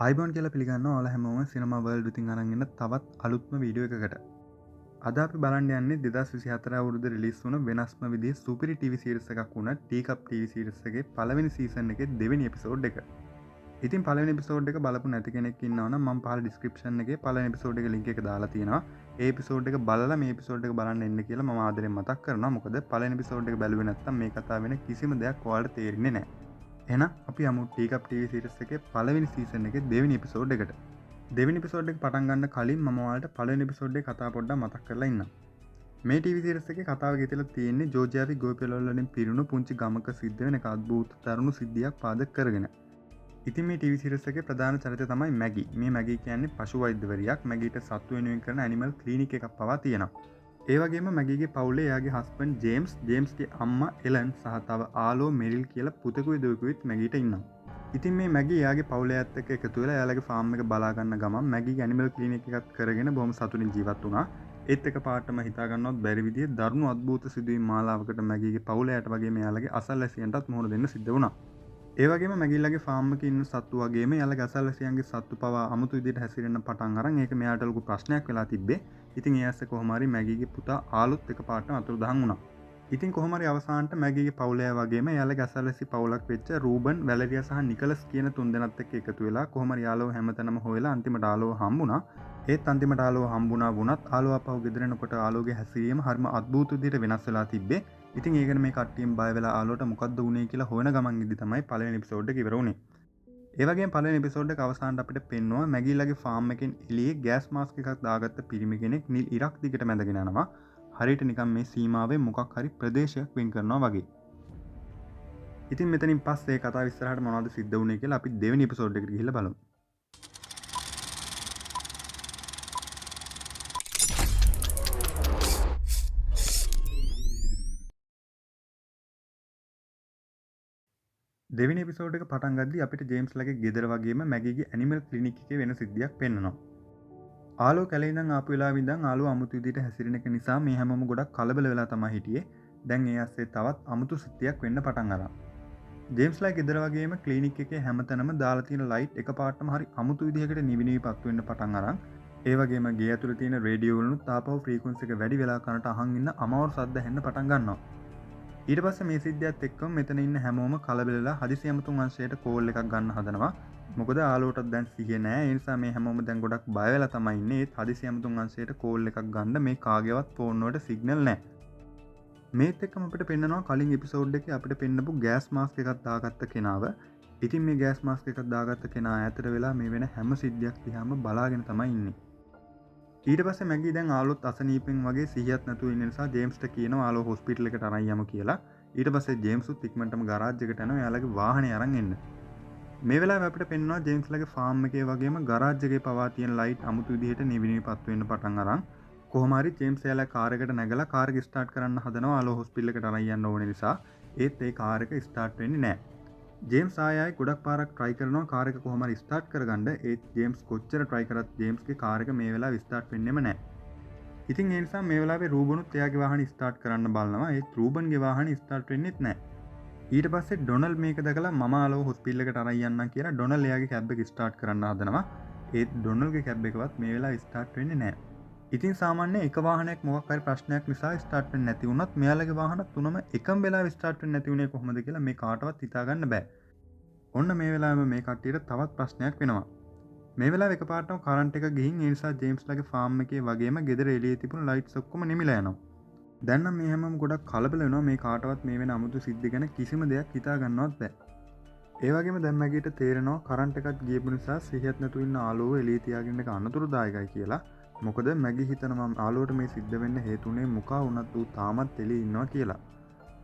අයිබෝන් කියලා පිළිගන්න ඔයාලා හැමෝම සිනමා වර්ල්ඩ් විතින් අරන් එන තවත් අලුත්ම වීඩියෝ එකකට. අද අපි බලන්න යන්නේ 2024 අවුරුද්දේ රිලීස් වුණ වෙනස්ම විදිහේ සුපිරි TV සීරීස් එකක් වුණ ටීකප් TV සීරීස් එකේ පළවෙනි සීසන් එකේ දෙවෙනි එපිසෝඩ් එක. ඉතින් පළවෙනි එපිසෝඩ් එක බලපු නැති කෙනෙක් ඉන්නවා නම් මම පහළ ඩිස්ක්‍රිප්ෂන් එකේ පළවෙනි එපිසෝඩ් එක ලින්ක් එක දාලා තියෙනවා. ඒ එපිසෝඩ් එක බලලා මේ එපිසෝඩ් එක බලන්න එන්න කියලා මම ආදරෙන් මතක් කරනවා. මොකද පළවෙනි එපිසෝඩ් එක බැලුවේ නැත්නම් මේ කතාව වෙන කිසිම දෙයක් ඔයාලට තේරෙන්නේ නැහැ. එහෙනම් අපි යමු ටීකප් TV සීරීස් එකේ පළවෙනි සීසන් එකේ දෙවෙනි එපිසෝඩ් එකට. දෙවෙනි එපිසෝඩ් එක පටන් ගන්න කලින් මම ඔයාලට පළවෙනි එපිසෝඩ් එකේ කතාව පොඩ්ඩක් මතක් කරලා ඉන්නම්. මේ TV සීරීස් එකේ කතාව ගෙතලා තියෙන්නේ ජෝර්ජියාවේ ගෝපියලවල වලින් පිරුණු පුංචි ගමක සිද්ධ වෙන එක අద్భుත දරුණු සිද්ධියක් පාදක කරගෙන. ඉතින් මේ TV සීරීස් එකේ ප්‍රධාන චරිතය තමයි මැගි. මේ මැගි කියන්නේ පශු වෛද්‍යවරියක්. මැගිට සත්තු වෙනුවෙන් කරන ඇනිමල් ක්ලිනික් එකක් පවා තියෙනවා. ඒ වගේම මැගිගේ පවුලේ එයාගේ හස්බන්ඩ් ජේම්ස්ගේ අම්මා එලන් සහ තව ආලෝ මෙරිල් කියලා පුතෙකුයි දුවෙකුයිත් මැගිට ඉන්නවා. ඉතින් මේ මැගි එයාගේ පවුලේ ඇත්ත එක්ක එකතු වෙලා එයාලගේ ෆාම් එක බලා ගන්න ගමන් මැගිගේ ඇනිමල් ක්ලිනික් එකක් කරගෙන බොහොම සතුටින් ජීවත් වුණා. ඒත් එක පාටම හිතා ගන්නවත් බැරි විදිහේ දරුණු අద్భుත සිදුවීම් මාලාවකට මැගිගේ පවුලයට වගේම එයාලගේ අසල්වැසියන්ටත් මුහුණ දෙන්න සිද්ධ වුණා. ඒ වගේම මැගිල්ලගේ ෆාම් එකේ ඉන්න සත්තු වගේම එයාලගේ අසල්වැසියන්ගේ සත්තු පවා අමුතු විදිහට හැසිරෙන්න පටන් අරන් ඒක මෙයාට ලොකු ප්‍රශ්නයක් වෙලා තිබ්බේ. ඉතින් ඒ ඇස්සේ කොහොම හරි මැගිගේ පුතා ආලුත් එකපාරටම අතුරුදහන් වුණා. ඉතින් කොහොම හරි අවසානට මැගිගේ පවුලය වගේම එයාලගේ අසල්වැසි පවුලක් වෙච්ච රූබන්, වැලරියා සහ නිකලස් කියන තුන්දෙනාත් එක්ක එකතු වෙලා කොහොම හරි යාළුවෝ හැමතැනම හොයලා අන්තිමට ආලෝව හම්බුණා. ඒත් අන්තිමට ආලෝව හම්බුණා වුණත් ආලෝව අපහු ගෙදර එනකොට ආලෝවගේ හැසිරීම හරිම අద్భుත විදිහට වෙනස් වෙලා තිබ්බේ. ඉතින් ඒ ගැන මේ කට්ටියම බය වෙලා ආලෝවට මොකද්ද වුනේ කියලා හොයන ගමන් ඉදි තමයි පළවෙනි එපිසෝඩ් එක ඉවර වුනේ. ඒ වගේම පළවෙනි එපිසෝඩ් එක අවසානට අපිට පෙන්වනවා මැගිලගේ ෆාම් එකෙන් එළියේ ගෑස් මාස්ක් එකක් දාගත්ත පිරිමි කෙනෙක් නිල් ඉරක් දිගට මැදගෙන යනවා. හරියට නිකන් මේ සීමාවේ මොකක් හරි ප්‍රදේශයක් වෙන් කරනවා වගේ. ඉතින් මෙතනින් පස්සේ කතාව ඉස්සරහට මොනවද සිද්ධ වුනේ කියලා අපි දෙවෙනි එපිසෝඩ් එකට ගිහිල්ලා බලමු. දෙවෙනි එපිසෝඩ් එක පටන් ගද්දී අපිට ජේම්ස්ලගේ ගෙදර වගේම මැගිගේ ඇනිමල් ක්ලිනික් එකේ වෙන සිද්ධියක් පෙන්වනවා. ආලෝ කැලේ ඉඳන් ආපු වෙලාවෙ ඉඳන් ආලෝ අමුතු විදිහට හැසිරෙන එක නිසා මේ හැමෝම ගොඩක් කලබල වෙලා තමයි හිටියේ. දැන් ඒ ඇස්සේ තවත් අමුතු සිද්ධියක් වෙන්න පටන් අරන්. ජේම්ස්ලා ගෙදර වගේම ක්ලිනික් එකේ හැමතැනම දාලා තියෙන ලයිට් එකපාරටම හරි අමුතු විදිහකට නිවිපත් වෙන්න පටන් අරන්. ඒ වගේම ගේ ඇතුලේ තියෙන රේඩියෝ වලුත් තාපව ෆ්‍රීකවන්සි එක වැඩි වෙලා කනට අහන් ඉන්න අමාරු සද්ද ඇහෙන්න පටන් ගන්නවා. ඊට පස්සේ මේ සිද්ධියත් එක්කම මෙතන ඉන්න හැමෝම කලබල වෙලා හදිසි අමුතුන් අංශයට කෝල් එකක් ගන්න හදනවා. මොකද ආලෝටත් දැන් සිහිය නැහැ. ඒ නිසා මේ හැමෝම දැන් ගොඩක් බය වෙලා තමයි ඉන්නේ. ඒත් හදිසි අමුතුන් අංශයට කෝල් එකක් ගන්න මේ කාගේවත් ෆෝන් වලට සිග්නල් නැහැ. මේත් එක්කම අපිට පෙන්නනවා කලින් එපිසෝඩ් එකේ අපිට පෙන්නපු ගෑස් මාස්ක් එකක් දාගත්ත කෙනාව. ඉතින් මේ ගෑස් මාස්ක් එකක් දාගත්ත කෙනා ඈතට වෙලා මේ වෙන හැම සිද්ධියක් දිහාම බලාගෙන තමයි ඉන්නේ. ඊට පස්සේ මැගි දැන් ආලොත් අසනීපෙන් වගේ සිහියක් නැතුව ඉන්න නිසා ජේම්ස්ට කියනවා ආලෝ හොස්පිටල් එකට අරන් යමු කියලා. ඊට පස්සේ ජේම්ස්ුත් ඉක්මනටම ගරාජ් එකට යනවා එයාලගේ වාහනේ අරන් එන්න. මේ වෙලාවේ අපිට පෙන්වනවා ජේම්ස්ලගේ ෆාම් එකේ වගේම ගරාජ් එකේ පවා තියෙන ලයිට් අමුතු විදිහට නිවිපත් වෙන්න පටන් අරන්. කොහොම හරි ජේම්ස් එයාලා කාර් එකට නැගලා කාර් එක ස්ටාර්ට් කරන්න හදනවා ආලෝ හොස්පිටල් එකට අරන් යන්න ඕන නිසා. ඒත් ඒ කාර් එක ස්ටාර්ට් වෙන්නේ නැහැ. ජේම්ස් ආයෙ ගොඩක් පාරක් try කරනවා කාර් එක කොහොම හරි ස්ටාර්ට් කරගන්න. ඒත් ජේම්ස් කොච්චර try කරත් ජේම්ස්ගේ කාර් එක මේ වෙලාවේ ස්ටාර්ට් වෙන්නෙම නැහැ. ඉතින් ඒ නිසා මේ වෙලාවේ රූබනුත් එයාගේ වාහනේ ස්ටාර්ට් කරන්න බලනවා. ඒත් රූබන්ගේ වාහනේ ස්ටාර්ට් වෙන්නෙත් නැහැ. ඊට පස්සේ ඩොනල්ඩ් මේක දැකලා මම ආලෝ හොස්පිටල් එකට අරන් යන්නම් කියලා ඩොනල්ඩ් එයාගේ කැබ් එක ස්ටාර්ට් කරන්න හදනවා. ඒත් ඩොනල්ඩ්ගේ කැබ් එකවත් මේ වෙලාවේ ස්ටාර්ට් වෙන්නේ නැහැ. ඉතින් සාමාන්‍ය එක වාහනයක් මොකක් හරි ප්‍රශ්නයක් නිසා ස්ටාර්ට් වෙන්නේ නැති වුණත් මෙයාලගේ වාහන තුනම එකම වෙලාවෙ ස්ටාර්ට් වෙන්නේ නැති වුණේ කොහොමද කියලා මේ කාටවත් හිතා ගන්න බෑ. ඔන්න මේ වෙලාවෙම මේ කට්ටියට තවත් ප්‍රශ්නයක් වෙනවා. මේ වෙලාවේ එකපාරටම කරන්ට් එක ගිහින් ඒ නිසා ජේම්ස්ලාගේ ෆාම් එකේ වගේම ගෙදර එළියේ තිබුණු ලයිට්ස් ඔක්කොම නිමිලා යනවා. දැන් නම් මේ හැමෝම ගොඩක් කලබල වෙනවා. මේ කාටවත් මේ වෙන අමුතු සිද්ධි ගැන කිසිම දෙයක් හිතා ගන්නවත් බෑ. ඒ වගේම දැන් මැගිට තේරෙනවා කරන්ට් එකක් ගියපු නිසා සිහියත් නැතුව ඉන්න ආලෝව එළියේ තියාගෙන ඉන්න එක අනතුරුදායකයි කියලා. මොකද මැගි හිතනවා ආලෝවට මේ සිද්ධ වෙන්න හේතුනේ මුකා වුණත් ඌ තාමත් එළියේ ඉන්නවා කියලා.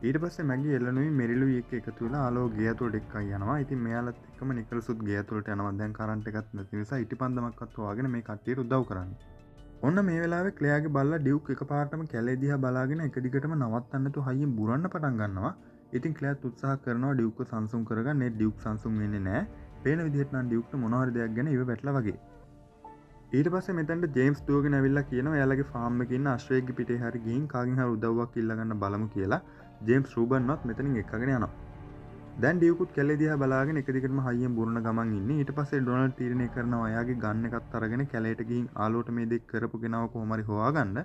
ඊට පස්සේ මැගි එලනුයි මෙරිලුයි එක්ක එකතු වෙලා ආලෝ ගේ ඇතුළට එක්කන් යනවා. ඉතින් මෙයාලත් එක්කම නිකල්සුත් ගේ ඇතුළට යනවා. දැන් කරන්ට් එකක් නැති නිසා ඉටිපන්දමක්වත් හොයාගෙන මේ කට්ටියට උදව් කරන්නේ. ඔන්න මේ වෙලාවේ ක්ලෙයාගේ බල්ලා ඩියුක් එකපාරටම කැලේ දිහා බලාගෙන එක දිගටම නවත්තන්න නැතුව හයියෙන් බුරන්න පටන් ගන්නවා. ඉතින් ක්ලෙයාත් උත්සාහ කරනවා ඩියුක්ව සංසුන් කරගන්න. ඒ ඩියුක් සංසුන් වෙන්නේ නැහැ. පේන විදිහට නම් ඩියුක්ට මොනවා හරි දෙයක් ගැන ඉව වැටලා වගේ. ඊට පස්සේ මෙතනට ජේම්ස් දුවගෙන ඇවිල්ලා කියනවා එයාලගේ ෆාම් එකේ ඉන්න අශ්වයෙක්ගේ පිටේ හරි ගිහින් කාගෙන් හරි උදව්වක් ඉල්ල ගන්න බලමු කියලා. ජේම්ස් රූබන්වත් මෙතනින් එක්කගෙන යනවා. දැන් ඩියකුත් කැලේ දිහා බලාගෙන එක දිගටම හයියෙන් බුරන ගමන් ඉන්නේ. ඊට පස්සේ ඩොනල්ඩ් තීරණය කරනවා එයාගේ ගන් එකත් අරගෙන කැලේට ගිහින් ආලෝට මේ දෙක කරපු කෙනාව කොහොම හරි හොයාගන්න.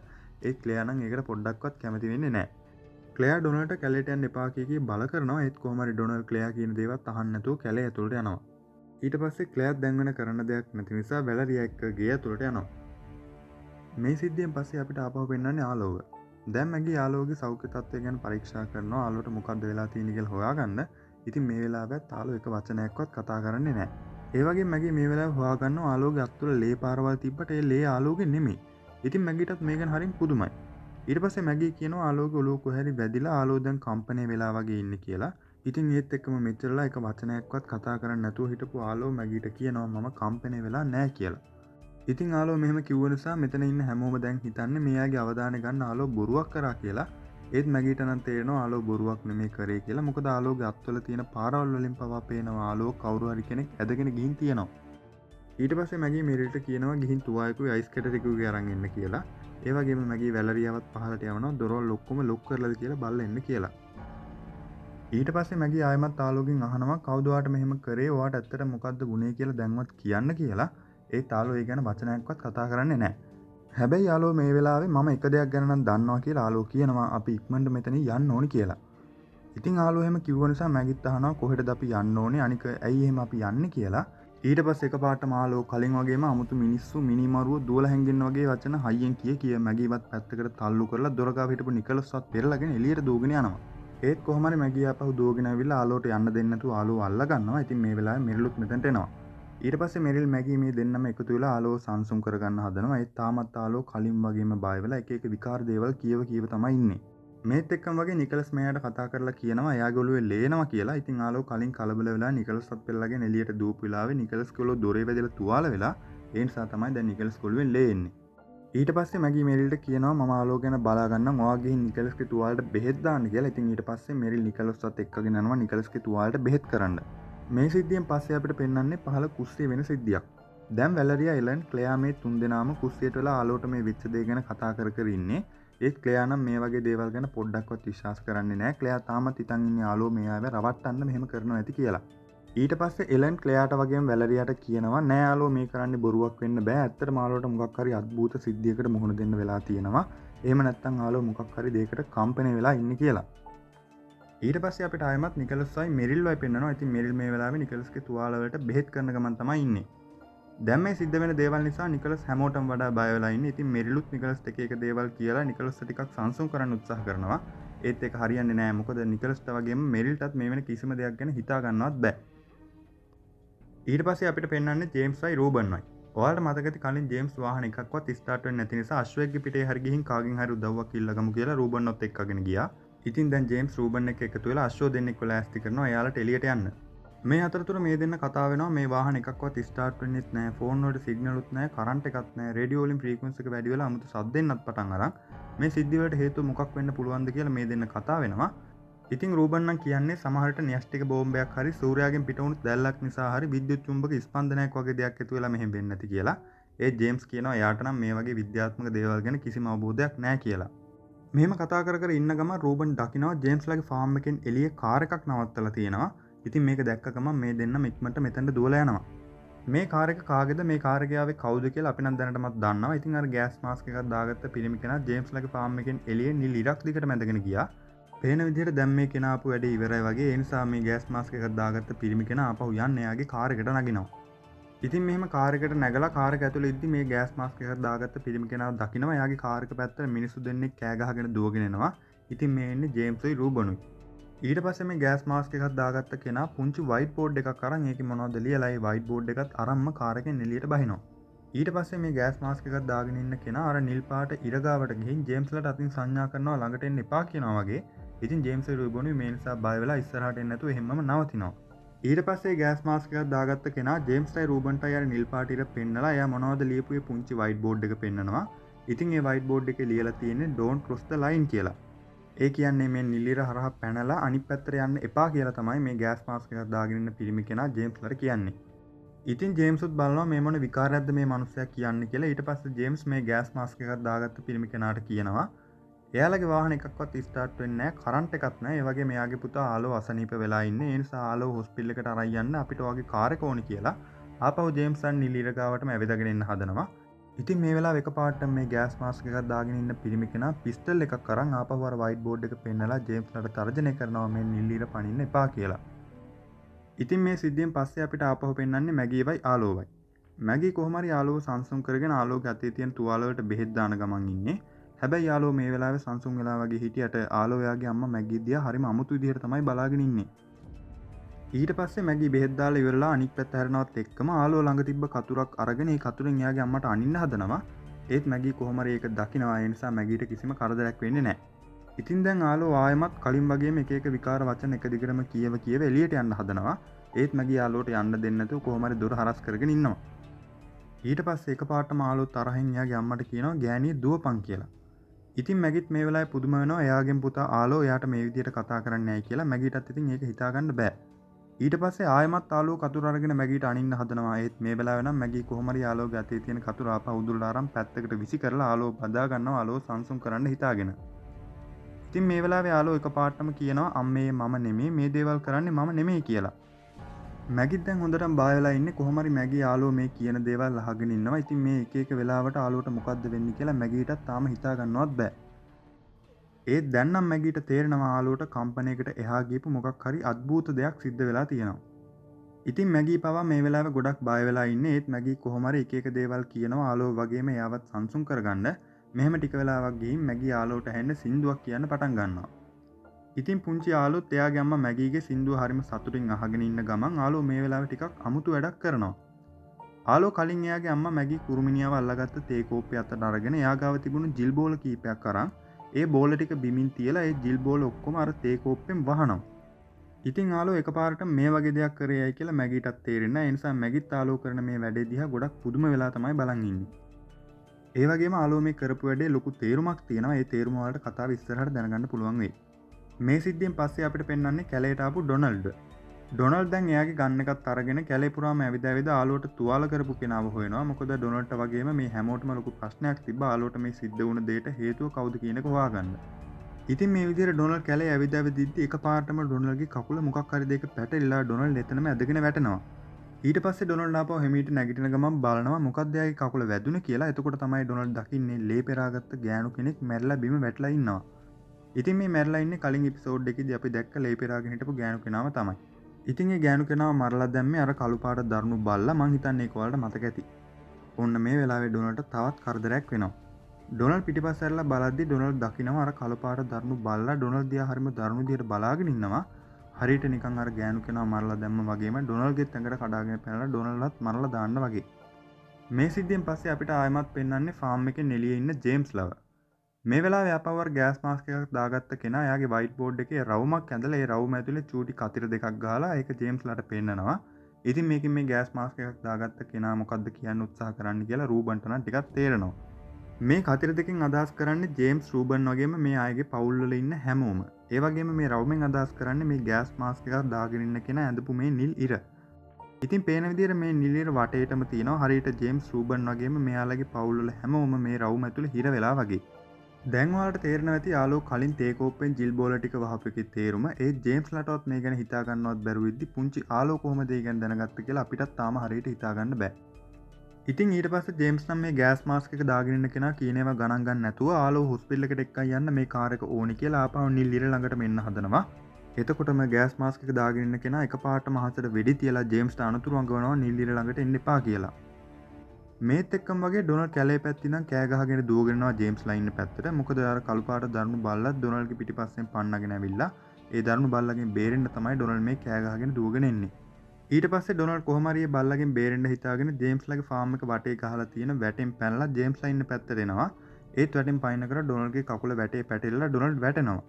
ඒ ක්ලෙයා නම් ඒකට පොඩ්ඩක්වත් කැමති වෙන්නේ නැහැ. ක්ලෙයා ඩොනල්ඩ්ට කැලේට යන්න එපා කිය බල කරනවා. ඒත් කොහොම හරි ඩොනල්ඩ් ක්ලෙයා කියන දේවත් අහන්න නැතුව කැලේ ඇතුළට යනවා. ඊට පස්සේ ක්ලෙයාත් දැන් වෙන කරන්න දෙයක් නැති නිසා වැලරියා එක්ක ගේ ඇතුළට යනවා. මේ සිද්ධියෙන් පස්සේ අපිට ආපහු පෙන්වන්නේ ආලෝව. දැන් මැගී ආලෝගේ සෞඛ්‍ය තත්ත්වය ගැන පරීක්ෂා කරනවා. ආලෝට මොකද්ද වෙලා තියෙන්නේ කියලා හොයාගන්න. ඉතින් මේ වෙලාවත් ආලෝ එක වචනයක්වත් කතා කරන්නේ නැහැ. ඒ වගේ මැගී මේ වෙලාවේ හොයාගන්නවා ආලෝගේ අත්වල ලේ පාරවල් තිබ්බට ඒ ලේ ආලෝගේ නෙමෙයි. ඉතින් මැගීටත් මේ ගැන හරින් පුදුමයි. ඊට පස්සේ මැගී කියනවා ආලෝගේ ඔළුව කොහරි වැදිලා ආලෝ දැන් කම්පණය වෙලා වගේ ඉන්නේ කියලා. ඉතින් ඒත් එක්කම මෙච්චරලා එක වචනයක්වත් කතා කරන්නේ නැතුව හිටපු ආලෝ මැගීට කියනවා මම කම්පණය වෙලා නැහැ කියලා. ඉතින් ආලෝ මෙහෙම කිව්ව නිසා මෙතන ඉන්න හැමෝම දැන් හිතන්නේ මෙයාගේ අවධානය ගන්න ආලෝ බොරුවක් කරා කියලා. ඒත් මැගීට නම් තේරෙනවා ආලෝ බොරුවක් නෙමෙයි කරේ කියලා. මොකද ආලෝගේ අත්වල තියෙන පාරවල් වලින් පවා පේනවා ආලෝ කවුරු හරි කෙනෙක් ඇදගෙන ගිහින් තියෙනවා. ඊට පස්සේ මැගී මෙරිල්ට කියනවා ගිහින් තුවායකුයි අයිස් කැටරිකුයි අරන් එන්න කියලා. ඒ වගේම මැගී වැලරියාවත් පහලට යවනවා දොරවල් ඔක්කොම ලොක් කරලාද කියලා බලලා එන්න කියලා. ඊට පස්සේ මැගී ආයෙමත් ආලෝගෙන් අහනවා කවුද ඔයාට මෙහෙම කරේ? ඔයාට ඇත්තට මොකද්ද වුනේ කියලා දැන්වත් කියන්න කියලා. ඒ ආලෝ ඒ ගැන වචනයක්වත් කතා කරන්නේ නැහැ. හැබැයි ආලෝ මේ වෙලාවේ මම එක දෙයක් ගැන නම් දන්නවා කියලා ආලෝ කියනවා අපි ඉක්මනට මෙතන යන්න ඕනි කියලා. ඉතින් ආලෝ එහෙම කිව්ව නිසා මැගිත් අහනවා කොහෙටද අපි යන්න ඕනේ? අනික ඇයි එහෙම අපි යන්නේ කියලා. ඊට පස්සේ එකපාරටම ආලෝ කලින් වගේම අමුතු මිනිස්සු මිනිමරුව දුවලා හැංගෙන්න වගේ වචන හයියෙන් කිය මැගීවත් පැත්තකට තල්ලු කරලා දොර ගාව හිටපු නිකලස්වත් පෙරලාගෙන එළියට දෝගෙන යනවා. ඒත් කොහොම හරි මැගී ආපහු දෝගෙන ඇවිල්ලා ආලෝට යන්න දෙන්නේ නැතුව ආලෝ අල්ල ගන්නවා. ඉතින් මේ වෙලාවේ මෙරිලුත් මෙතනට එනවා. ඊට පස්සේ මෙරිල් මැගී මේ දෙන්නම එකතු වෙලා ආලෝ සංසුන් කරගන්න හදනවා. ඒත් තාමත් ආලෝ කලින් වගේම බය වෙලා එක එක විකාර දේවල් කියව තමයි ඉන්නේ. මේත් එක්කම වගේ නිකලස් මෙයාට කතා කරලා කියනවා එයාගේ ඔළුවේ ලේනවා කියලා. ඉතින් ආලෝ කලින් කලබල වෙලා නිකලස්වත් පෙරලාගෙන එළියට දූපු වෙලාවේ නිකලස් කොළෝ දොරේ වැදලා තුවාල වෙලා ඒ නිසා තමයි දැන් නිකලස් කොළුවෙන් ලේ එන්නේ. ඊට පස්සේ මැගී මෙරිල්ට කියනවා මම ආලෝ ගැන බලා ගන්නම් ඔයා ගිහින් නිකලස්ගේ තුවාලට බෙහෙත් දාන්න කියලා. ඉතින් ඊට පස්සේ මෙරිල් නිකලස්වත් එක්කගෙන යනවා නිකලස්ගේ තුවාලට බෙහෙත් කරන්න. මේ සිද්ධියෙන් පස්සේ අපිට පෙන්වන්නේ පහළ කුස්සිය වෙන සිද්ධියක්. දැන් වැලරියා එලන් ක්ලෙයා මේ තුන්දෙනාම කුස්සියට වෙලා ආලෝට මේ වෙච්ච දේ ගැන කතා කර ඉන්නේ. ඒත් ක්ලෙයා නම් මේ වගේ දේවල් ගැන පොඩ්ඩක්වත් විශ්වාස කරන්නේ නැහැ. ක්ලෙයා තාමත් හිතන් ඉන්නේ ආලෝ මෙයාව රවට්ටන්න මෙහෙම කරනවා ඇති කියලා. ඊට පස්සේ එලන් ක්ලෙයාට වගේම වැලරියාට කියනවා නෑ ආලෝ මේ කරන්නේ බොරුවක් වෙන්න බෑ. ඇත්තටම ආලෝට මොකක් හරි අద్භූත සිද්ධියකට මුහුණ දෙන්න වෙලා තියෙනවා. එහෙම නැත්නම් ආලෝ මොකක් හරි දෙයකට කම්පණය වෙලා ඉන්නේ කියලා. ඊට පස්සේ අපිට ආයෙමත් නිකලස්වයි මෙරිල්වයි පෙන්වනවා. ඉතින් මෙරිල් මේ වෙලාවේ නිකලස්ගේ තුවාල වලට බෙහෙත් කරන ගමන් තමයි ඉන්නේ. දැන් මේ සිද්ධ වෙන දේවල් නිසා නිකලස් හැමෝටම වඩා බය වෙලා ඉන්නේ. ඉතින් මෙරිලුත් නිකලස්ට එක එක දේවල් කියලා නිකලස්ට ටිකක් සංසුන් කරන්න උත්සාහ කරනවා. ඒත් ඒක හරියන්නේ නැහැ. මොකද නිකලස්ට වගේම මෙරිල්ටත් මේ වෙන කිසිම දෙයක් ගැන හිතා ගන්නවත් බෑ. ඊට පස්සේ අපිට පෙන්වන්නේ ජේම්ස්වයි රූබන්වයි. ඔයාලට මතකද කලින් ජේම්ස් වාහන එකක්වත් ස්ටාර්ට් වෙන්නේ නැති නිසා අශ්වයෙක්ගේ පිටේ හරි ගිහින් කාගෙන් හරි උදව්වක් ඉල්ලගමු කියලා රූබන්වත් එක්කගෙන ගියා. ඉතින් දැන් ජේම්ස් රූබන් එක්ක එකතු වෙලා අශ්වෝ දෙන්නෙක් වෙලා ඇස්ති කරනවා එයාලට එළියට යන්න. මේ අතරතුර මේ දෙන්න කතා වෙනවා මේ වාහන එකක්වත් ස්ටාර්ට් වෙන්නෙත් නැහැ, ෆෝන් වලට සිග්නලුත් නැහැ, කරන්ට් එකක් නැහැ, රේඩියෝ වලින් ෆ්‍රීකවන්සි එක වැඩි වෙලා 아무තු සද්දෙන්නත් පටන් අරන් මේ සිද්ධි වලට හේතුව මොකක් වෙන්න පුළුවන්ද කියලා මේ දෙන්න කතා වෙනවා. ඉතින් රූබන් නම් කියන්නේ සමහරට න්‍යෂ්ටික බෝම්බයක් හරි සූර්යාගෙන් පිට වුණු දැල්ලක් නිසා හරි විද්‍යුත් චුම්බක ස්පන්දනයක් වගේ දෙයක් ඇති වෙලා මෙහෙම වෙන්නේ නැති කියලා. ඒ ජේම්ස් කියනවා එයාට නම් මේ වගේ විද්‍යාත්මක දේවල් ගැන කිසිම අවබෝධයක් නැහැ කියලා. මෙහෙම කතා කර ඉන්න ගමන් රූබන් දකිනවා ජේම්ස්ලාගේ ෆාම් එකෙන් එළියේ කාර් එකක් නවත්තලා තියෙනවා. ඉතින් මේක දැක්ක ගමන් මේ දෙන්නම ඉක්මනට මෙතනට දුවලා යනවා. මේ කාර් එක කාගේද මේ කාර් එකේ ආවේ කවුද කියලා අපි නම් දැනටමත් දන්නවා. ඉතින් අර ගෑස් මාස්ක් එකක් දාගත්ත පිරිමි කෙනා ජේම්ස්ලාගේ ෆාම් එකෙන් එළියේ නිල් ඉරක් දිගට මැදගෙන ගියා. පේන විදිහට දැන් මේ කෙනා ආපු වැඩේ ඉවරයි වගේ. ඒ නිසා මේ ගෑස් මාස්ක් එකක් දාගත්ත පිරිමි කෙනා ආපහු යන්නේ එයාගේ කාර් එකට නගිනවා. ඉතින් මෙහෙම කාර් එකට නැගලා කාර් එක ඇතුළේ ඉද්දි මේ ගෑස් මාස්ක් එකක් දාගත්ත පිරිමි කෙනාව දකිනවා. එයාගේ කාර් එක පැත්තට මිනිස්සු දෙන්නෙක් කෑ ගහගෙන දුවගෙන එනවා. ඉතින් මේ එන්නේ ජේම්ස්යි රූබනුයි. ඊට පස්සේ මේ ගෑස් මාස්ක් එකක් දාගත්ත කෙනා පුංචි වයිට් බෝඩ් එකක් අරන් ඒකේ මොනවද ලියලා ඒ වයිට් බෝඩ් එකත් අරන්ම කාර් එකෙන් එළියට බහිනවා. ඊට පස්සේ මේ ගෑස් මාස්ක් එකක් දාගෙන ඉන්න කෙනා අර නිල් පාට ඉරගාවට ගිහින් ජේම්ස්ලට අතින් සංඥා කරනවා ළඟට එන්න එපා කියනවා වගේ. ඉතින් ජේම්ස්යි රූබනුයි මේ නිසා බය වෙලා ඉස්සරහට එන්න නැතුව එහෙම්මම නවතිනවා. ඊට පස්සේ ගෑස් මාස්ක් එකක් දාගත්ත කෙනා ජේම්ස්ටයි රූබන්ටයි අර නිල් පාට ඉර පෙන්නලා එයා මොනවද ලියපු ඒ පුංචි වයිට් බෝඩ් එක පෙන්නනවා. ඉතින් ඒ වයිට් බෝඩ් එකේ ලියලා තියෙන්නේ don't cross the line කියලා. ඒ කියන්නේ මේ නිල් ඉර හරහා පැනලා අනිත් පැත්තට යන්න එපා කියලා තමයි මේ ගෑස් මාස්ක් එකක් දාගෙන ඉන්න පිරිමි කෙනා ජේම්ස්ලට කියන්නේ. ඉතින් ජේම්ස්ුත් බලනවා මේ මොන විකාරයක්ද මේ මිනිස්සයා කියන්නේ කියලා. ඊට පස්සේ ජේම්ස් මේ ගෑස් මාස්ක් එකක් දාගත්ත පිරිමි කෙනාට කියනවා එයාලගේ වාහන එකක්වත් ස්ටාර්ට් වෙන්නේ නැහැ, කරන්ට් එකක් නැහැ. ඒ වගේ මෙයාගේ පුතා ආලෝ අසනීප වෙලා ඉන්නේ. ඒ නිසා ආලෝ හොස්පිටල් එකට අරන් යන්න අපිට වගේ කාර් එක ඕනි කියලා ආපහු ජේම්සන් නිල් ඉර ගාවටම ඇවිදගෙන එන්න හදනවා. ඉතින් මේ වෙලාව එකපාරට මේ ගෑස් මාස්ක් එකක් දාගෙන ඉන්න පිරිමි කෙනා පිස්ටල් එකක් අරන් ආපහු අර වයිට් බෝඩ් එක පෙන්නලා ජේම්ස්ලට තර්ජනය කරනවා මේ නිල් ඉර පනින්න එපා කියලා. ඉතින් මේ සිද්ධියෙන් පස්සේ අපිට ආපහු පෙන්වන්නේ මැගීවයි ආලෝවයි. මැගී කොහොම හරි ආලෝව සංසුන් කරගෙන ආලෝගේ අතේ තියෙන තුවාල වලට බෙහෙත් දාන ගමන් ඉන්නේ. හැබැයි ආලෝ මේ වෙලාවේ සංසුන් වෙලා වගේ හිටියට ආලෝයාගේ අම්මා මැගී දිහා හරිම අමුතු විදිහට තමයි බලාගෙන ඉන්නේ. ඊට පස්සේ මැගී බෙහෙත් දාලා ඉවරලා අනිත් පැත්ත හැරෙනවත් එක්කම ආලෝ ළඟ තිබ්බ කතුරක් අරගෙන ඒ කතුරෙන් එයාගේ අම්මට අනින්න හදනවා. ඒත් මැගී කොහොම හරි ඒක දකිනවා. ඒ නිසා මැගීට කිසිම කරදරයක් වෙන්නේ නැහැ. ඉතින් දැන් ආලෝ ආයෙමත් කලින් වගේම එක එක විකාර වචන එක දිගටම කියව එළියට යන්න හදනවා. ඒත් මැගී ආලෝට යන්න දෙන්නේ නැතුව කොහොම හරි දොර හරස් කරගෙන ඉන්නවා. ඊට පස්සේ එකපාරටම ආලෝ තරහින් එයාගේ අම්මට කියනවා ගෑණිය දුවපන් කියලා. ඉතින් මැගිත් මේ වෙලාවේ පුදුම වෙනවා. එයාගෙන් පුතා ආලෝ එයාට මේ විදිහට කතා කරන්නේ නැහැ කියලා. මැගීටත් ඉතින් ඒක හිතා ගන්න බෑ. ඊට පස්සේ ආයෙමත් ආලෝ කතුර අරගෙන මැගීට අනින්න හදනවා. ඒත් මේ වෙලාවේ නම් මැගී කොහොම හරි ආලෝගේ අතේ තියෙන කතුර ආපහු උදුරලා අරන් පැත්තකට විසි කරලා ආලෝ බදා ගන්නවා. ආලෝ සංසුන් කරන්න හිතාගෙන. ඉතින් මේ වෙලාවේ ආලෝ එකපාරටම කියනවා අම්මේ මම නෙමෙයි මේ දේවල් කරන්නේ මම නෙමෙයි කියලා. මැගිත් දැන් හොඳටම බය වෙලා ඉන්නේ. කොහොම හරි මැගී ආලෝ මේ කියන දේවල් අහගෙන ඉන්නවා. ඉතින් මේ එක එක වෙලාවට ආලෝට මොකද්ද වෙන්නේ කියලා මැගීටත් තාම හිතා ගන්නවත් බෑ. ඒත් දැන් නම් මැගීට තේරෙනවා ආලෝට කම්පැනියකට එහා ගියපු මොකක් හරි අద్භූත දෙයක් සිද්ධ වෙලා තියෙනවා. ඉතින් මැගී පවා මේ වෙලාවේ ගොඩක් බය වෙලා ඉන්නේ. ඒත් මැගී කොහොම හරි එක එක දේවල් කියනවා ආලෝ වගේම එයාවත් සංසුන් කරගන්න. මෙහෙම ටික වෙලාවක් ගිහින් මැගී ආලෝට ඇහෙන්න සින්දුවක් කියන්න පටන් ගන්නවා. ඉතින් පුංචි ආලෝත් එයාගේ අම්මා මැගීගේ සින්දුව හරිම සතුටින් අහගෙන ඉන්න ගමන් ආලෝ මේ වෙලාවේ ටිකක් අමුතු වැඩක් කරනවා. ආලෝ කලින් එයාගේ අම්මා මැගී කුරුමිනියාව අල්ලගත්ත තේ කෝප්පය අතට අරගෙන එයා ගාව තිබුණු ජිල් බෝල කීපයක් අරන් ඒ බෝල ටික බිමින් තියලා ඒ ජිල් බෝල ඔක්කොම අර තේ කෝප්පෙන් වහනවා. ඉතින් ආලෝ එකපාරට මේ වගේ දෙයක් කරේයි කියලා මැගීටත් තේරෙන්නේ නැහැ. ඒ නිසා මැගීත් ආලෝ කරන මේ වැඩේ දිහා ගොඩක් පුදුම වෙලා තමයි බලන් ඉන්නේ. ඒ වගේම ආලෝ මේ කරපු වැඩේ ලොකු තේරුමක් තියෙනවා. ඒ තේරුම වලට කතාව ඉස්සරහට දැනගන්න පුළුවන් වෙයි. මේ සිද්ධියෙන් පස්සේ අපිට පෙන්වන්නේ කැලේට ආපු ඩොනල්ඩ්. ඩොනල්ඩ් දැන් එයාගේ ගන් එකත් අරගෙන කැලේ පුරාම ඇවිද ආලෝට තුවාල කරපු කෙනාව හොයනවා. මොකද ඩොනල්ඩ්ට වගේම මේ හැමෝටම ලොකු ප්‍රශ්නයක් තිබ්බා ආලෝට මේ සිද්ධ වුණ දෙයට හේතුව කවුද කියන එක හොයාගන්න. ඉතින් මේ විදිහට ඩොනල්ඩ් කැලේ ඇවිදිද්දි එකපාරටම ඩොනල්ඩ්ගේ කකුල මොකක් හරි දෙයක පැටලිලා ඩොනල්ඩ් එතනම ඇදගෙන වැටෙනවා. ඊට පස්සේ ඩොනල්ඩ් ආපහු හිමීට නැගිටින ගමන් බලනවා මොකක්ද එයාගේ කකුල වැදුනේ කියලා. එතකොට තමයි ඩොනල්ඩ් දකින්නේ ලේ පෙරාගත්ත ගෑනු කෙනෙක් මැරිලා බිම වැටලා ඉන්නවා. ඉතින් මේ මැරලා ඉන්නේ කලින් එපිසෝඩ් එකේදී අපි දැක්ක ලේ පෙරාගෙන හිටපු ගෑනු කෙනාව තමයි. ඉතින් ඒ ගෑනු කෙනාව මරලා දැම්මේ අර කළු පාට දරුණු බල්ලා. මං හිතන්නේ ඒක වලට මතක ඇති. ඔන්න මේ වෙලාවේ ඩොනල්ඩ්ට තවත් කරදරයක් වෙනවා. ඩොනල්ඩ් පිටිපස්ස ඇරලා බලද්දි ඩොනල්ඩ් දකිනවා අර කළු පාට දරුණු බල්ලා ඩොනල්ඩ් දිහා හරිම දරුණු විදිහට බලාගෙන ඉන්නවා. හරියට නිකන් අර ගෑනු කෙනාව මරලා දැම්ම වගේම ඩොනල්ඩ්ගෙත් ඇඟට කඩාගෙන පැනලා ඩොනල්ඩ්වත් මරලා දාන්න වගේ. මේ සිද්ධියෙන් පස්සේ අපිට ආයෙමත් පෙන්වන්නේ ෆාම් එකේ නෙලියේ ඉන්න ජේම්ස් ලව. මේ වෙලාවේ අපවර් ගෑස් මාස්ක් එකක් දාගත්ත කෙනා එයාගේ වයිට් බෝඩ් එකේ රවුමක් ඇඳලා ඒ රවුම ඇතුලේ චූටි කතිර දෙකක් ගහලා ඒක ජේම්ස්ලාට පෙන්නනවා. ඉතින් මේකෙන් මේ ගෑස් මාස්ක් එකක් දාගත්ත කෙනා මොකද්ද කියන්න උත්සාහ කරන්න කියලා රූබන්ට නම් ටිකක් තේරෙනවා. මේ කතිර දෙකෙන් අදහස් කරන්නේ ජේම්ස් රූබන් වගේම මේ අයගේ පවුල් වල ඉන්න හැමෝම. ඒ වගේම මේ රවුමෙන් අදහස් කරන්නේ මේ ගෑස් මාස්ක් එකක් දාගෙන ඉන්න කෙනා ඇඳපු මේ නිල් ඉර. ඉතින් පේන විදිහට මේ නිල් ඉර වටේටම තියෙනවා. හරියට ජේම්ස් රූබන් වගේම මෙයාලගේ පවුල් වල හැමෝම මේ රවුම ඇතුලේ හිර වෙලා වගේ. දැන් ඔයාලට තේරෙනවා ඇති ආලෝ කලින් තේ කෝප්පෙන් ජිල් බෝල ටික වහපු එකේ තේරුම. ඒ ජේම්ස්ලටවත් මේ ගැන හිතා ගන්නවත් බැරුව ඉද්දි පුංචි ආලෝ කොහොමද ඒ ගැන දැනගත්ත කියලා අපිටත් තාම හරියට හිතා ගන්න බෑ. ඉතින් ඊට පස්සේ ජේම්ස් නම් මේ ගෑස් මාස්ක් එක දාගෙන ඉන්න කෙනා කියන ඒවා ගණන් ගන්න නැතුව ආලෝ හොස්පිටල් එකට එක්කන් යන්න මේ කාර් එක ඕනි කියලා ආපහු නිල් ඉර ළඟටම එන්න හදනවා. එතකොටම ගෑස් මාස්ක් එක දාගෙන ඉන්න කෙනා එකපාරටම අහසට වෙඩි තියලා ජේම්ස්ට අනතුරු අඟවනවා නිල් ඉර ළඟට එන්න එපා කියලා. මේත් එක්කම වගේ ඩොනල්ඩ් කැලේ පැත්තේ ඉඳන් කෑ ගහගෙන දුවගෙන යනවා ජේම්ස්ලා ඉන්න පැත්තට. මොකද අර කළු පාට දරුණු බල්ලත් ඩොනල්ඩ්ගේ පිටිපස්සෙන් පන්නගෙන ඇවිල්ලා ඒ දරුණු බල්ලගෙන් බේරෙන්න තමයි ඩොනල්ඩ් මේ කෑ ගහගෙන දුවගෙන එන්නේ. ඊට පස්සේ ඩොනල්ඩ් කොහොම හරි ඒ බල්ලගෙන් බේරෙන්න හිතාගෙන ජේම්ස්ලාගේ ෆාම් එක වටේ ගහලා තියෙන වැටෙන් පැනලා ජේම්ස්ලා ඉන්න පැත්තට එනවා. ඒත් වැටෙන් පයින් කර ඩොනල්ඩ්ගේ කකුල වැටේ පැටලලා ඩොනල්ඩ් වැටෙනවා.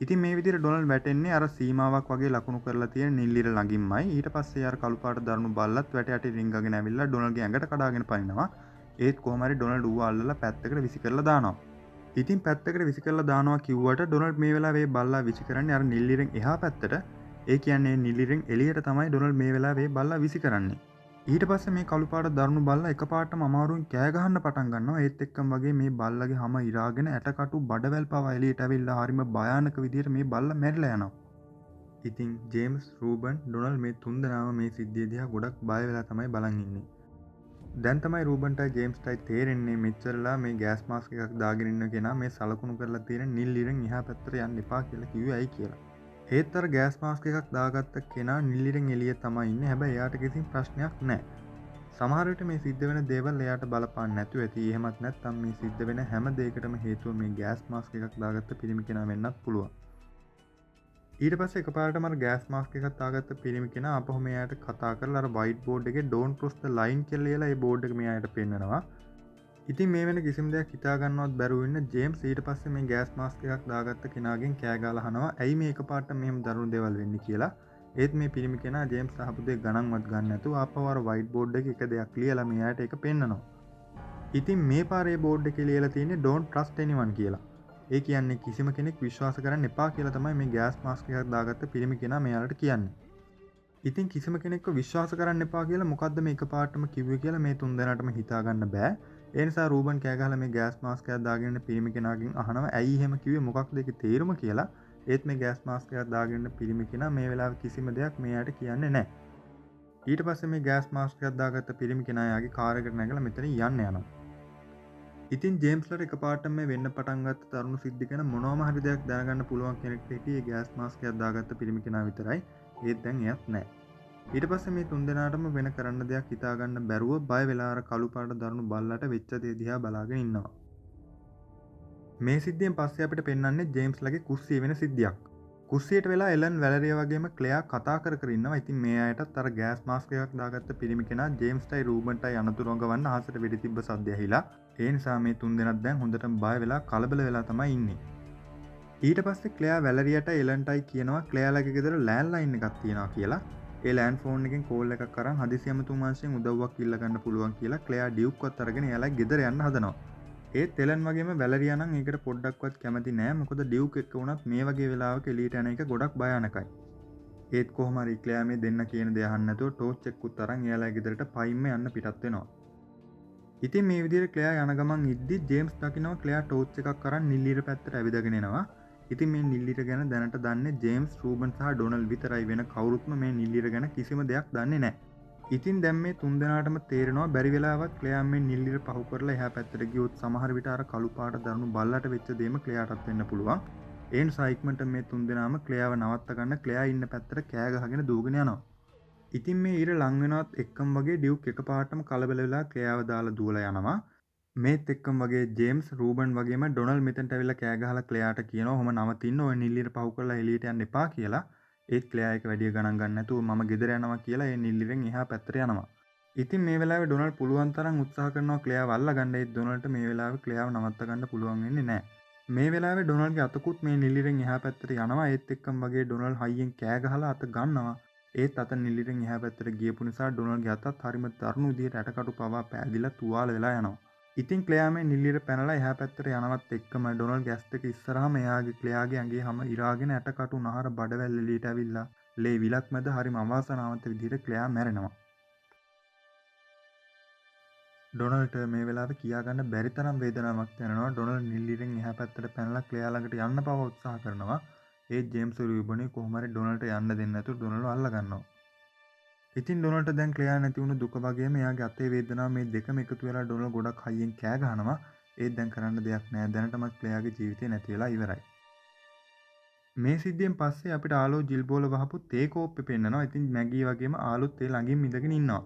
ඉතින් මේ විදිහට ඩොනල්ඩ් වැටෙන්නේ අර සීමාවක් වගේ ලකුණු කරලා තියෙන නිල් ඉර ළඟින්මයි. ඊට පස්සේ අර කළු පාට දරුණු බල්ලත් වැට යටි රිංගගෙන ඇවිල්ලා ඩොනල්ඩ්ගේ ඇඟට කඩාගෙන පනිනවා. ඒත් කොහොම හරි ඩොනල්ඩ් ඌව අල්ලලා පැත්තකට විසි කරලා දානවා. ඉතින් පැත්තකට විසි කරලා දානවා කිව්වට ඩොනල්ඩ් මේ වෙලාවේ බල්ලා විසි කරන්නේ අර නිල් ඉරෙන් එහා පැත්තට. ඒ කියන්නේ නිල් ඉරෙන් එළියට තමයි ඩොනල්ඩ් මේ වෙලාවේ බල්ලා විසි කරන්නේ. ඊට පස්සේ මේ කළු පාට දරුණු බල්ලා එකපාරටම අමාරුවෙන් කෑ ගහන්න පටන් ගන්නවා. ඒත් එක්කම වගේ මේ බල්ලගේ හැම ඉරාගෙන ඇටකටු බඩවැල් පවා එළියට ඇවිල්ලා හරිම භයානක විදියට මේ බල්ලා මැරිලා යනවා. ඉතින් ජේම්ස්, රූබන්, ඩොනල්ඩ් මේ තුන්දෙනාම මේ සිද්ධිය දිහා ගොඩක් බය වෙලා තමයි බලන් ඉන්නේ. දැන් තමයි රූබන්ටයි ජේම්ස්ටයි තේරෙන්නේ මෙච්චරලා මේ ගෑස් මාස්ක් එකක් දාගෙන ඉන්න කෙනා මේ සලකුණු කරලා තියෙන නිල් ඉරෙන් එහා පැත්තට යන්න එපා කියලා කිව්වේ ඇයි කියලා. ඒත් අර ගෑස් මාස්ක් එකක් දාගත්ත කෙනා නිල් ඉරෙන් එළියේ තමයි ඉන්නේ. හැබැයි එයාට කිසිම ප්‍රශ්නයක් නැහැ. සමහර විට මේ සිද්ධ වෙන දේවල් එයාට බලපාන්නේ නැතුව ඇති. එහෙමත් නැත්නම් මේ සිද්ධ වෙන හැම දෙයකටම හේතුව මේ ගෑස් මාස්ක් එකක් දාගත්ත පිරිමි කෙනා වෙන්නත් පුළුවන්. ඊට පස්සේ එකපාරටම අර ගෑස් මාස්ක් එකක් දාගත්ත පිරිමි කෙනා අපහු මෙයාට කතා කරලා අර වයිට් බෝඩ් එකේ don't cross the line කියලා ලියලා ඒ බෝඩ් එක මෙයාට පෙන්නනවා. ඉතින් මේ වෙන කිසිම දෙයක් හිතා ගන්නවත් බැරුව ඉන්න ජේම්ස් ඊට පස්සේ මේ ගෑස් මාස්ක් එකක් දාගත්ත කෙනාගෙන් කෑ ගහලා අහනවා ඇයි මේ එකපාරට මෙහෙම දරුණු දේවල් වෙන්නේ කියලා. ඒත් මේ පිරිමි කෙනා ජේම්ස් අහපු දේ ගණන්වත් ගන්න නැතුව ආපහු අර වයිට් බෝඩ් එකේ එක දෙයක් ලියලා මෙයාට ඒක පෙන්නනවා. ඉතින් මේ පාරේ බෝඩ් එකේ ලියලා තියෙන්නේ don't trust anyone කියලා. ඒ කියන්නේ කිසිම කෙනෙක් විශ්වාස කරන්න එපා කියලා තමයි මේ ගෑස් මාස්ක් එකක් දාගත්ත පිරිමි කෙනා මෙයාලට කියන්නේ. ඉතින් කිසිම කෙනෙක්ව විශ්වාස කරන්න එපා කියලා මොකද්ද මේ එකපාරටම කිව්වේ කියලා මේ තුන්දෙනාටම හිතා ගන්න බෑ. ඒ නිසා රූබන් කෑ ගහලා මේ ගෑස් මාස්ක් එකක් දාගෙන ඉන්න පිරිමි කෙනාගෙන් අහනවා ඇයි එහෙම කිව්වේ මොකක්ද ඒකේ තේරුම කියලා. ඒත් මේ ගෑස් මාස්ක් එකක් දාගෙන ඉන්න පිරිමි කෙනා මේ වෙලාවේ කිසිම දෙයක් මෙයාට කියන්නේ නැහැ. ඊට පස්සේ මේ ගෑස් මාස්ක් එකක් දාගත්ත පිරිමි කෙනා යාගේ කාර් එකට නැගලා මෙතන යන්න යනවා. ඉතින් ජේම්ස්ලට එකපාරටම මේ වෙන්න පටන් ගත්ත තරුණ සිද්ධි ගැන මොනවම හරි දෙයක් දැනගන්න පුළුවන් කෙනෙක් හිටියේ ගෑස් මාස්ක් එකක් දාගත්ත පිරිමි කෙනා විතරයි. ඒත් දැන් එයත් නැහැ. ඊට පස්සේ මේ තුන්දෙනාටම වෙන කරන්න දෙයක් හිතා ගන්න බැරුව බය වෙලා අර කළු පාට දරුණු බල්ලට වෙච්ච දේ දිහා බලාගෙන ඉන්නවා. මේ සිද්ධියෙන් පස්සේ අපිට පෙන්වන්නේ ජේම්ස්ලගේ කුස්සිය වෙන සිද්ධියක්. කුස්සියට වෙලා එලන් වැලරියා වගේම ක්ලෙයා කතා කර කර ඉන්නවා. ඉතින් මේ අයටත් අර ගෑස් මාස්ක් එකක් දාගත්ත පිරිමි කෙනා ජේම්ස්ටයි රූබන්ටයි අනතුරු ගවන්න අහසට වෙඩි තිබ්බ සද්ද ඇහිලා. ඒ නිසා මේ තුන්දෙනාත් දැන් හොඳටම බය වෙලා කලබල වෙලා තමයි ඉන්නේ. ඊට පස්සේ ක්ලෙයා වැලරියාට එලන්ටයි කියනවා ක්ලෙයාලගේ ගෙදර ලෑන්ඩ්ලයින් එකක් තියෙනවා කියලා. ඒ ලෑන්ඩ් ෆෝන් එකෙන් කෝල් එකක් අරන් හදිසි අමතුමාංශයෙන් උදව්වක් ඉල්ල ගන්න පුළුවන් කියලා ක්ලෙයා ඩියුක්වත් අරගෙන එයාලා ගෙදර යන්න හදනවා. ඒත් එලන් වගේම වැලරියා නම් ඒකට පොඩ්ඩක්වත් කැමති නෑ. මොකද ඩියුක් එක්ක වුණත් මේ වගේ වෙලාවක එළියට යන එක ගොඩක් භයානකයි. ඒත් කොහොම හරි ක්ලෙයා මේ දෙන්න කියන දේ අහන්න නැතුව ටෝච් එකකුත් අරන් එයාලා ගෙදරට පයින්ම යන්න පිටත් වෙනවා. ඉතින් මේ විදිහට ක්ලෙයා යන ගමන් ඉද්දි ජේම්ස් දකිනවා ක්ලෙයා ටෝච් එකක් අරන් නිල්ලිර පැත්තට ඇවිදගෙන එනවා. ඉතින් මේ නිල්ලිර ගැන දැනට දන්නේ ජේම්ස්, රූබන් සහ ඩොනල්ඩ් විතරයි. වෙන කවුරුත්ම මේ නිල්ලිර ගැන කිසිම දෙයක් දන්නේ නැහැ. ඉතින් දැන් මේ තුන්දෙනාටම තේරෙනවා බැරි වෙලාවත් ක්ලෙයා මේ නිල්ලිර පහු කරලා එහා පැත්තට ගියොත් සමහර විට අර කළු පාට දරුණු බල්ලට වෙච්ච දෙයම ක්ලෙයාටත් වෙන්න පුළුවන්. ඒ නිසා ඉක්මනට මේ තුන්දෙනාම ක්ලෙයාව නවත්ත ගන්න ක්ලෙයා ඉන්න පැත්තට කෑ ගහගෙන දූගෙන යනවා. ඉතින් මේ ඊර ලං වෙනවත් එක්කම වගේ ඩියුක් එකපාරටම කලබල වෙලා ක්ලෙයාව දාලා දුවලා යනවා. මේත් එක්කම වගේ ජේම්ස්, රූබන් වගේම ඩොනල්ඩ් මෙතනට ඇවිල්ලා කෑ ගහලා ක්ලෙයාට කියනවා "ඔහම නවතින්න ඔය නිල්ලිර පහු කරලා එළියට යන්න එපා" කියලා. ඒත් ක්ලෙයා එක වැඩිය ගණන් ගන්න නැතුව මම ගෙදර යනවා කියලා ඒ නිල්ලිරෙන් එහා පැත්තට යනවා. ඉතින් මේ වෙලාවේ ඩොනල්ඩ් පුළුවන් තරම් උත්සාහ කරනවා ක්ලෙයාව අල්ලගන්න. ඒත් ඩොනල්ඩ්ට මේ වෙලාවේ ක්ලෙයාව නවත්ත ගන්න පුළුවන් වෙන්නේ නැහැ. මේ වෙලාවේ ඩොනල්ඩ්ගේ අතකුත් මේ නිල්ලිරෙන් එහා පැත්තට යනවා. ඒත් එක්කම වගේ ඩොනල්ඩ් හයියෙන් කෑ ගහලා අත ගන්නවා. ඒත් අත නිල්ලිරෙන් එහා පැත්තට ගියපු නිසා ඩොනල්ඩ්ගේ අතත් හරිම දරුණු විදිහට ඇටකටු පවා පෑදිලා තුවාල වෙලා යනවා. ඉතින් ක්ලෙයා මේ නිල්ලිර පැනලා එහා පැත්තට යනවත් එක්කම ඩොනල්ඩ් ගෑස් එක ඉස්සරහම එයාගේ ක්ලෙයාගේ ඇඟේ හැම ඉරාගෙන ඇටකටු නහර බඩවැල් එළියට ඇවිල්ලා ලේ විලක් මැද හරිම අවාසනාවන්ත විදිහට ක්ලෙයා මැරෙනවා. ඩොනල්ඩ්ට මේ වෙලාවේ කියාගන්න බැරි තරම් වේදනාවක් දැනෙනවා. ඩොනල්ඩ් නිල්ලිරෙන් එහා පැත්තට පැනලා ක්ලෙයා ළඟට යන්න පව උත්සාහ කරනවා. ඒත් ජේම්ස් රූබන් කොහොම හරි ඩොනල්ඩ්ට යන්න දෙන්නේ නැතුව ඩොනල්ඩ්ව අල්ල ගන්නවා. ඉතින් ඩොනල්ඩ්ට දැන් ක්ලෙයා නැති වුණු දුක වගේම එයාගේ අතේ වේදනාව මේ දෙකම එකතු වෙලා ඩොනල්ඩ් ගොඩක් හයියෙන් කෑ ගහනවා. ඒත් දැන් කරන්න දෙයක් නැහැ. දැනටමත් ක්ලෙයාගේ ජීවිතේ නැති වෙලා ඉවරයි. මේ සිද්ධියෙන් පස්සේ අපිට ආලෝ ජිල්බෝල වහපු තේ කෝප්පේ පෙන්නනවා. ඉතින් මැගී වගේම ආලුත් ඒ ළඟින් ඉඳගෙන ඉන්නවා.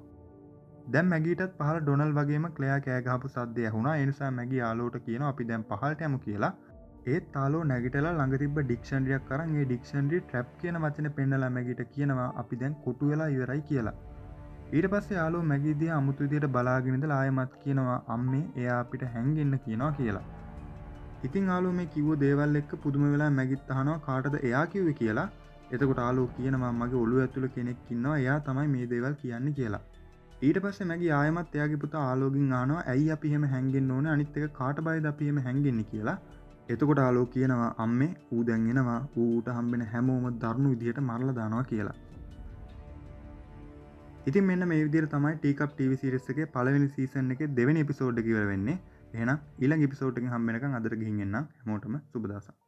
දැන් මැගීටත් පහළ ඩොනල්ඩ් වගේම ක්ලෙයා කෑ ගහපු සද්දය ඇහුණා. ඒ නිසා මැගී ආලෝට කියනවා අපි දැන් පහළට යමු කියලා. ඒත් ආලෝ නැගිටලා ළඟ තිබ්බ ඩික්ෂනරියක් අරන් ඒ ඩික්ෂනරි ට්‍රැප් කියන වචනේ පෙන්නලා මැගීට කියනවා අපි දැන් කොටු වෙලා ඉවරයි කියලා. ඊට පස්සේ ආලෝ මැගී දිහා අමුතු විදියට බලාගෙන ඉඳලා ආයෙමත් කියනවා අම්මේ එයා අපිට හැංගෙන්න කියනවා කියලා. ඉතින් ආලෝ මේ කිව්ව දේවල් එක්ක පුදුම වෙලා මැගිත් අහනවා කාටද එයා කිව්වේ කියලා. එතකොට ආලෝ කියනවා මගේ ඔළුව ඇතුළේ කෙනෙක් ඉන්නවා එයා තමයි මේ දේවල් කියන්නේ කියලා. ඊට පස්සේ මැගී ආයෙමත් එයාගේ පුතා ආලෝගෙන් අහනවා ඇයි අපි එහෙම හැංගෙන්න ඕනේ අනිත් එක කාට බයද අපි එහෙම හැංගෙන්නේ කියලා. එතකොට ආලෝ කියනවා අම්මේ ඌ දැන් එනවා ඌට හම්බෙන හැමෝම දරුණු විදිහට මරලා දානවා කියලා. ඉතින් මෙන්න මේ විදිහට තමයි ටීකප් ටීවී සීරීස් එකේ පළවෙනි සීසන් එකේ දෙවෙනි එපිසෝඩ් එක ඉවර වෙන්නේ. එහෙනම් ඊළඟ එපිසෝඩ් එකෙන් හම්බ වෙනකන් අදට ගිහින් එන්නම්. හැමෝටම සුබ දවසක්.